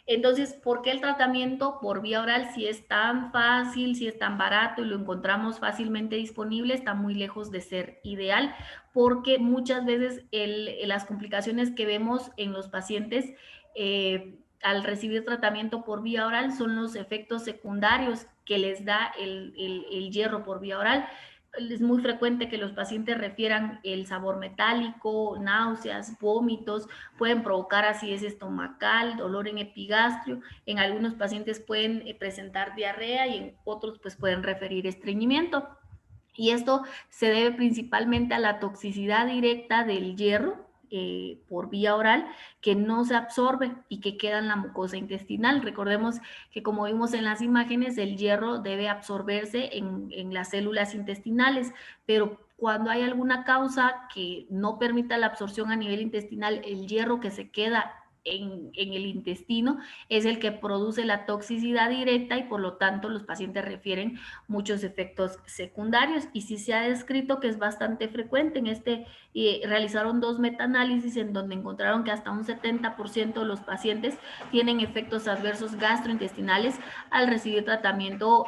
Speaker 1: Entonces, ¿por qué el tratamiento por vía oral, si es tan fácil, si es tan barato y lo encontramos fácilmente disponible, está muy lejos de ser ideal? Porque muchas veces las complicaciones que vemos en los pacientes al recibir tratamiento por vía oral son los efectos secundarios que les da el hierro por vía oral. Es muy frecuente que los pacientes refieran el sabor metálico, náuseas, vómitos, pueden provocar acidez estomacal, dolor en epigastrio, en algunos pacientes pueden presentar diarrea y en otros pues pueden referir estreñimiento. Y esto se debe principalmente a la toxicidad directa del hierro por vía oral, que no se absorbe y que queda en la mucosa intestinal. Recordemos que, como vimos en las imágenes, el hierro debe absorberse en las células intestinales, pero cuando hay alguna causa que no permita la absorción a nivel intestinal, el hierro que se queda en el intestino es el que produce la toxicidad directa, y por lo tanto los pacientes refieren muchos efectos secundarios. Y sí se ha descrito que es bastante frecuente. Realizaron 2 metaanálisis en donde encontraron que hasta un 70% de los pacientes tienen efectos adversos gastrointestinales al recibir tratamiento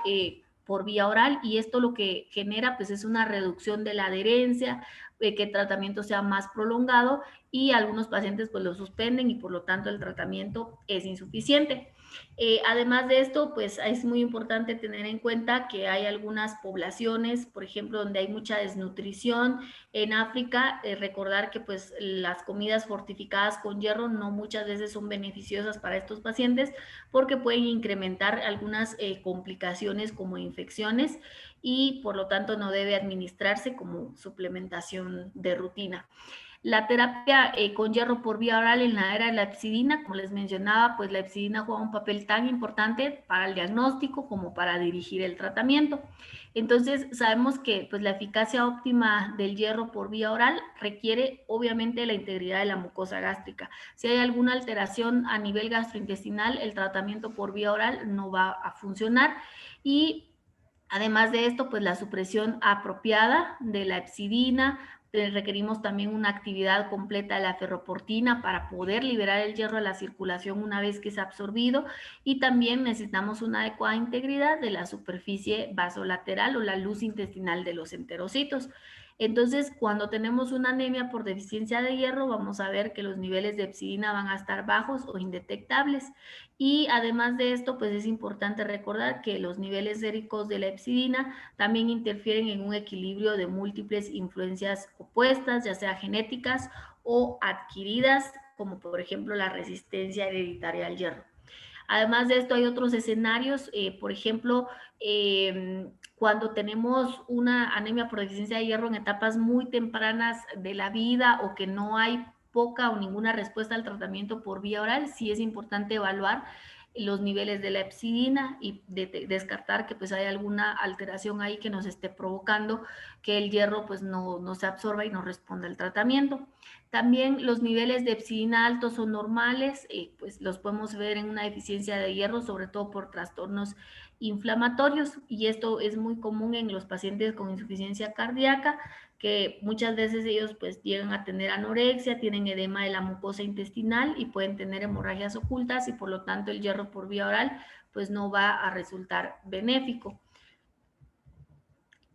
Speaker 1: por vía oral, y esto lo que genera pues es una reducción de la adherencia, que el tratamiento sea más prolongado, y algunos pacientes pues lo suspenden y por lo tanto el tratamiento es insuficiente. Además de esto, pues es muy importante tener en cuenta que hay algunas poblaciones, por ejemplo, donde hay mucha desnutrición en África, recordar que pues las comidas fortificadas con hierro no muchas veces son beneficiosas para estos pacientes porque pueden incrementar algunas complicaciones como infecciones, y por lo tanto no debe administrarse como suplementación de rutina. La terapia con hierro por vía oral en la era de la epsidina, como les mencionaba, pues la epsidina juega un papel tan importante para el diagnóstico como para dirigir el tratamiento. Entonces, sabemos que pues, la eficacia óptima del hierro por vía oral requiere obviamente la integridad de la mucosa gástrica. Si hay alguna alteración a nivel gastrointestinal, el tratamiento por vía oral no va a funcionar, y además de esto, pues la supresión apropiada de la epsidina, requerimos también una actividad completa de la ferroportina para poder liberar el hierro a la circulación una vez que es absorbido, y también necesitamos una adecuada integridad de la superficie vasolateral o la luz intestinal de los enterocitos. Entonces, cuando tenemos una anemia por deficiencia de hierro, vamos a ver que los niveles de epsidina van a estar bajos o indetectables. Y además de esto, pues es importante recordar que los niveles séricos de la epsidina también interfieren en un equilibrio de múltiples influencias opuestas, ya sea genéticas o adquiridas, como por ejemplo la resistencia hereditaria al hierro. Además de esto, hay otros escenarios, por ejemplo, cuando tenemos una anemia por deficiencia de hierro en etapas muy tempranas de la vida, o que no hay poca o ninguna respuesta al tratamiento por vía oral, sí es importante evaluar los niveles de la epsidina y descartar que pues hay alguna alteración ahí que nos esté provocando que el hierro pues no se absorba y no responda al tratamiento. También los niveles de epsidina altos son normales, pues los podemos ver en una deficiencia de hierro, sobre todo por trastornos inflamatorios, y esto es muy común en los pacientes con insuficiencia cardíaca, que muchas veces ellos pues llegan a tener anorexia, tienen edema de la mucosa intestinal y pueden tener hemorragias ocultas, y por lo tanto el hierro por vía oral pues no va a resultar benéfico.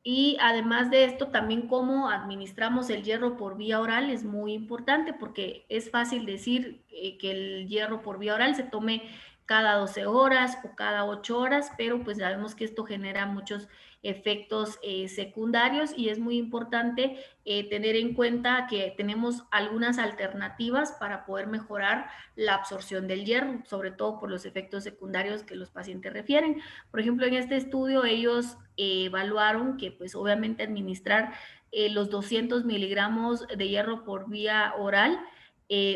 Speaker 1: Y además de esto, también cómo administramos el hierro por vía oral es muy importante, porque es fácil decir que el hierro por vía oral se tome cada 12 horas o cada 8 horas, pero pues sabemos que esto genera muchos efectos secundarios, y es muy importante tener en cuenta que tenemos algunas alternativas para poder mejorar la absorción del hierro, sobre todo por los efectos secundarios que los pacientes refieren. Por ejemplo, en este estudio ellos evaluaron que pues obviamente administrar los 200 miligramos de hierro por vía oral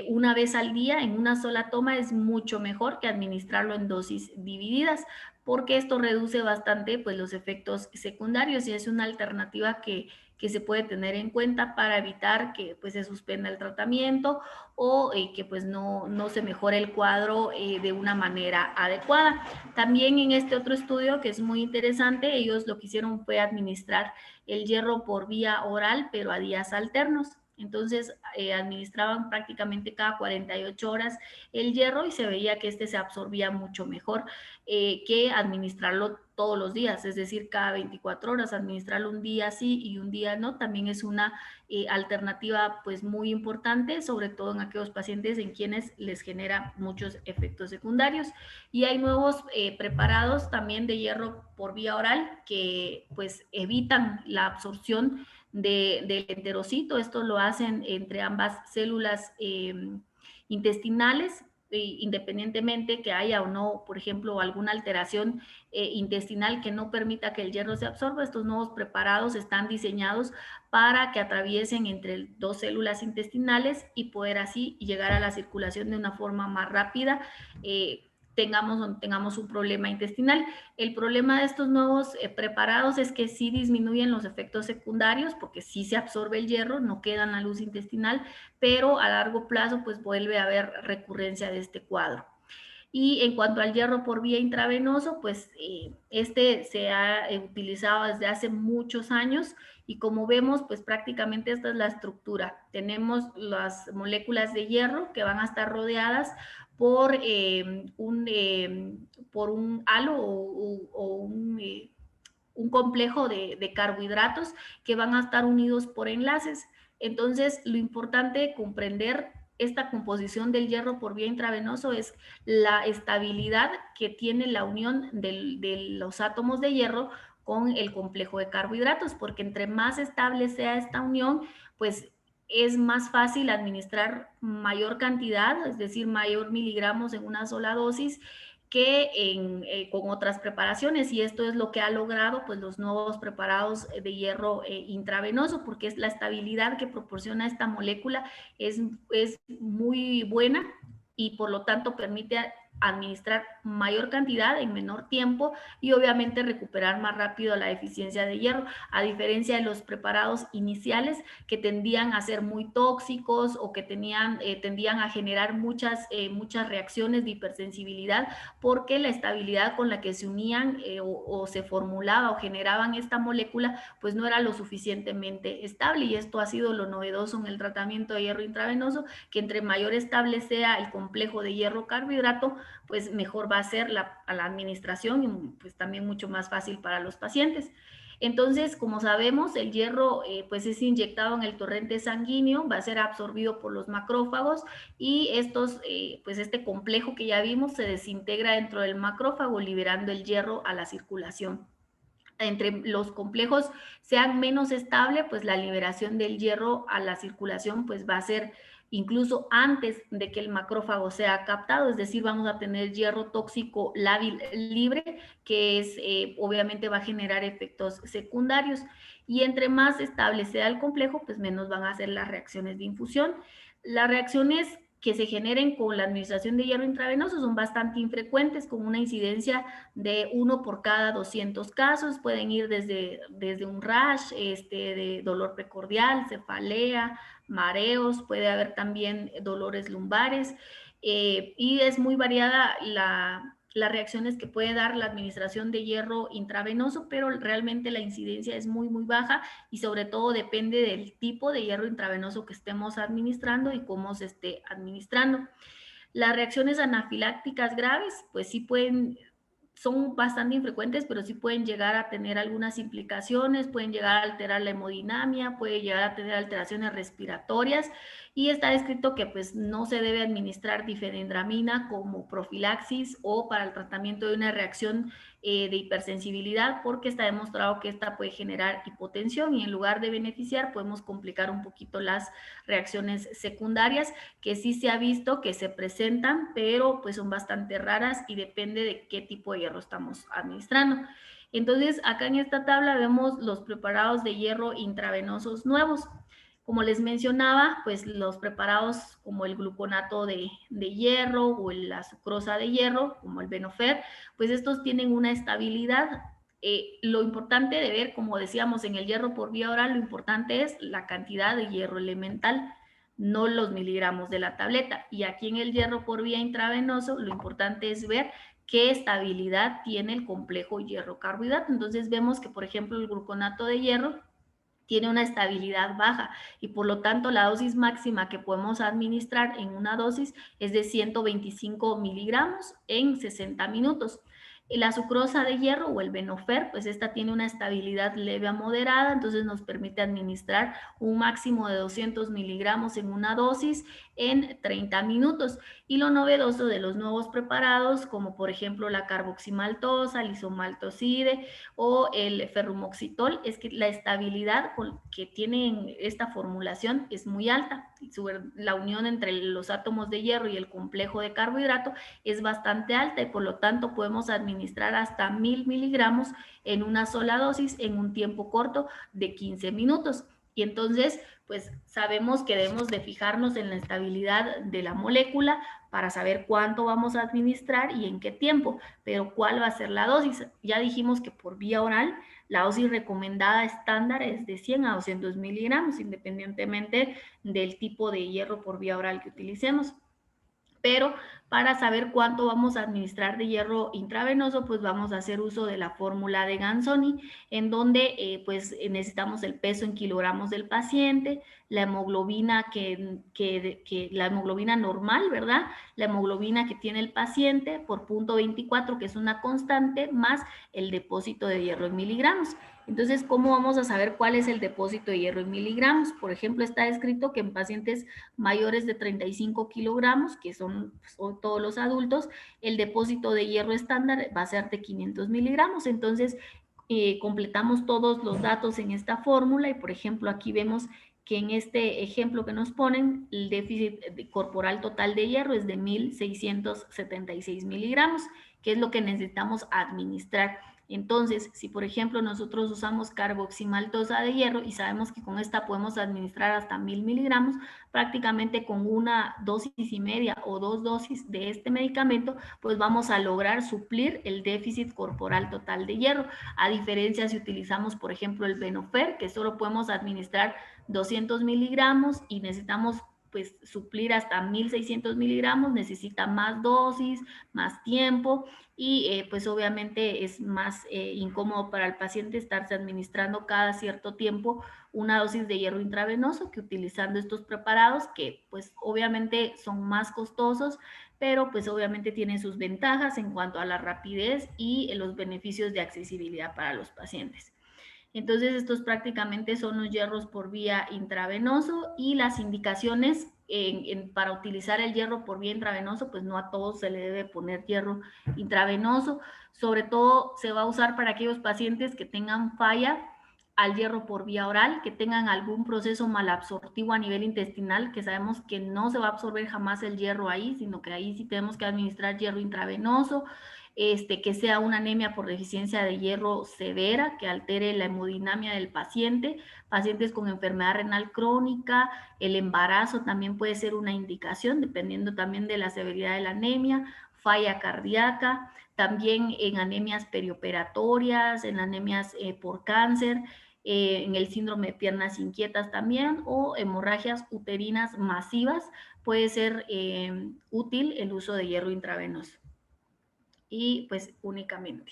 Speaker 1: una vez al día en una sola toma es mucho mejor que administrarlo en dosis divididas, porque esto reduce bastante pues los efectos secundarios, y es una alternativa que se puede tener en cuenta para evitar que pues se suspenda el tratamiento, o que pues no se mejore el cuadro de una manera adecuada. También en este otro estudio, que es muy interesante, ellos lo que hicieron fue administrar el hierro por vía oral, pero a días alternos. Entonces administraban prácticamente cada 48 horas el hierro, y se veía que este se absorbía mucho mejor que administrarlo todos los días, es decir, cada 24 horas, administrarlo un día sí y un día no, también es una alternativa pues muy importante, sobre todo en aquellos pacientes en quienes les genera muchos efectos secundarios. Y hay nuevos preparados también de hierro por vía oral que pues evitan la absorción del enterocito. Esto lo hacen entre ambas células intestinales, independientemente que haya o no, por ejemplo, alguna alteración intestinal que no permita que el hierro se absorba. Estos nuevos preparados están diseñados para que atraviesen entre dos células intestinales y poder así llegar a la circulación de una forma más rápida, tengamos un problema intestinal. El problema de estos nuevos preparados es que sí disminuyen los efectos secundarios, porque sí se absorbe el hierro, no queda en la luz intestinal, pero a largo plazo pues vuelve a haber recurrencia de este cuadro. Y en cuanto al hierro por vía intravenoso, pues este se ha utilizado desde hace muchos años, y como vemos, pues prácticamente esta es la estructura. Tenemos las moléculas de hierro que van a estar rodeadas por, por un halo o un un complejo de carbohidratos que van a estar unidos por enlaces. Entonces, lo importante comprender esta composición del hierro por vía intravenoso es la estabilidad que tiene la unión de los átomos de hierro con el complejo de carbohidratos, porque entre más estable sea esta unión, pues es más fácil administrar mayor cantidad, es decir, mayor miligramos en una sola dosis, que con otras preparaciones, y esto es lo que ha logrado pues los nuevos preparados de hierro intravenoso, porque es la estabilidad que proporciona esta molécula es muy buena y por lo tanto permite administrar mayor cantidad en menor tiempo y obviamente recuperar más rápido la deficiencia de hierro, a diferencia de los preparados iniciales que tendían a ser muy tóxicos o que tendían a generar muchas reacciones de hipersensibilidad, porque la estabilidad con la que se unían o se formulaba o generaban esta molécula pues no era lo suficientemente estable, y esto ha sido lo novedoso en el tratamiento de hierro intravenoso, que entre mayor estable sea el complejo de hierro carbohidrato, pues mejor va a ser la administración y pues también mucho más fácil para los pacientes. Entonces, como sabemos, el hierro pues es inyectado en el torrente sanguíneo, va a ser absorbido por los macrófagos y pues este complejo que ya vimos se desintegra dentro del macrófago, liberando el hierro a la circulación. Entre los complejos sean menos estables, pues la liberación del hierro a la circulación pues va a ser incluso antes de que el macrófago sea captado, es decir, vamos a tener hierro tóxico lábil libre, que obviamente va a generar efectos secundarios, y entre más estable sea el complejo, pues menos van a ser las reacciones de infusión. Las reacciones que se generen con la administración de hierro intravenoso son bastante infrecuentes, con una incidencia de 1 por cada 200 casos. Pueden ir desde un rash, de dolor precordial, cefalea, mareos, puede haber también dolores lumbares, y es muy variada las reacciones que puede dar la administración de hierro intravenoso, pero realmente la incidencia es muy, muy baja, y sobre todo depende del tipo de hierro intravenoso que estemos administrando y cómo se esté administrando. Las reacciones anafilácticas graves, pues sí son bastante infrecuentes, pero sí pueden llegar a tener algunas implicaciones, pueden llegar a alterar la hemodinamia, puede llegar a tener alteraciones respiratorias, y está descrito que pues no se debe administrar difenhidramina como profilaxis o para el tratamiento de una reacción de hipersensibilidad, porque está demostrado que esta puede generar hipotensión y en lugar de beneficiar podemos complicar un poquito las reacciones secundarias, que sí se ha visto que se presentan, pero pues son bastante raras y depende de qué tipo de hierro estamos administrando. Entonces, acá en esta tabla vemos los preparados de hierro intravenosos nuevos. Como les mencionaba, pues los preparados como el gluconato de hierro o la sucrosa de hierro, como el Venofer, pues estos tienen una estabilidad. Lo importante de ver, como decíamos en el hierro por vía oral, lo importante es la cantidad de hierro elemental, no los miligramos de la tableta. Y aquí en el hierro por vía intravenoso, lo importante es ver qué estabilidad tiene el complejo hierro-carbohidrato. Entonces vemos que, por ejemplo, el gluconato de hierro tiene una estabilidad baja y por lo tanto la dosis máxima que podemos administrar en una dosis es de 125 miligramos en 60 minutos. La sucrosa de hierro o el Venofer, pues esta tiene una estabilidad leve a moderada, entonces nos permite administrar un máximo de 200 miligramos en una dosis en 30 minutos. Y lo novedoso de los nuevos preparados, como por ejemplo la carboximaltosa, el isomaltoside o el ferrumoxitol, es que la estabilidad que tiene esta formulación es muy alta. La unión entre los átomos de hierro y el complejo de carbohidrato es bastante alta y por lo tanto podemos administrar hasta 1000 miligramos en una sola dosis en un tiempo corto de 15 minutos. Y entonces, pues sabemos que debemos de fijarnos en la estabilidad de la molécula para saber cuánto vamos a administrar y en qué tiempo, pero cuál va a ser la dosis. Ya dijimos que por vía oral la dosis recomendada estándar es de 100 a 200 miligramos, independientemente del tipo de hierro por vía oral que utilicemos. Pero Para saber cuánto vamos a administrar de hierro intravenoso, pues vamos a hacer uso de la fórmula de Ganzoni, en donde necesitamos el peso en kilogramos del paciente, la hemoglobina la hemoglobina normal, ¿verdad? La hemoglobina que tiene el paciente por 0.24, que es una constante, más el depósito de hierro en miligramos. Entonces, ¿cómo vamos a saber cuál es el depósito de hierro en miligramos? Por ejemplo, está escrito que en pacientes mayores de 35 kilogramos, que son todos los adultos, el depósito de hierro estándar va a ser de 500 miligramos. Entonces, completamos todos los datos en esta fórmula y, por ejemplo, aquí vemos que en este ejemplo que nos ponen, el déficit corporal total de hierro es de 1.676 miligramos, que es lo que necesitamos administrar. Entonces, si por ejemplo nosotros usamos carboximaltosa de hierro y sabemos que con esta podemos administrar hasta 1.000 miligramos, prácticamente con una dosis y media o 2 dosis de este medicamento, pues vamos a lograr suplir el déficit corporal total de hierro. A diferencia si utilizamos, por ejemplo, el Venofer, que solo podemos administrar 200 miligramos y necesitamos pues suplir hasta 1.600 miligramos, necesita más dosis, más tiempo y pues obviamente es más incómodo para el paciente estarse administrando cada cierto tiempo una dosis de hierro intravenoso que utilizando estos preparados que pues obviamente son más costosos, pero pues obviamente tienen sus ventajas en cuanto a la rapidez y los beneficios de accesibilidad para los pacientes. Entonces, estos prácticamente son los hierros por vía intravenoso y las indicaciones para utilizar el hierro por vía intravenoso, pues no a todos se le debe poner hierro intravenoso. Sobre todo se va a usar para aquellos pacientes que tengan falla al hierro por vía oral, que tengan algún proceso malabsortivo a nivel intestinal, que sabemos que no se va a absorber jamás el hierro ahí, sino que ahí sí tenemos que administrar hierro intravenoso. Que sea una anemia por deficiencia de hierro severa, que altere la hemodinamia del paciente, pacientes con enfermedad renal crónica, el embarazo también puede ser una indicación, dependiendo también de la severidad de la anemia, falla cardíaca, también en anemias perioperatorias, en anemias por cáncer, en el síndrome de piernas inquietas también, o hemorragias uterinas masivas, puede ser útil el uso de hierro intravenoso. Y pues únicamente.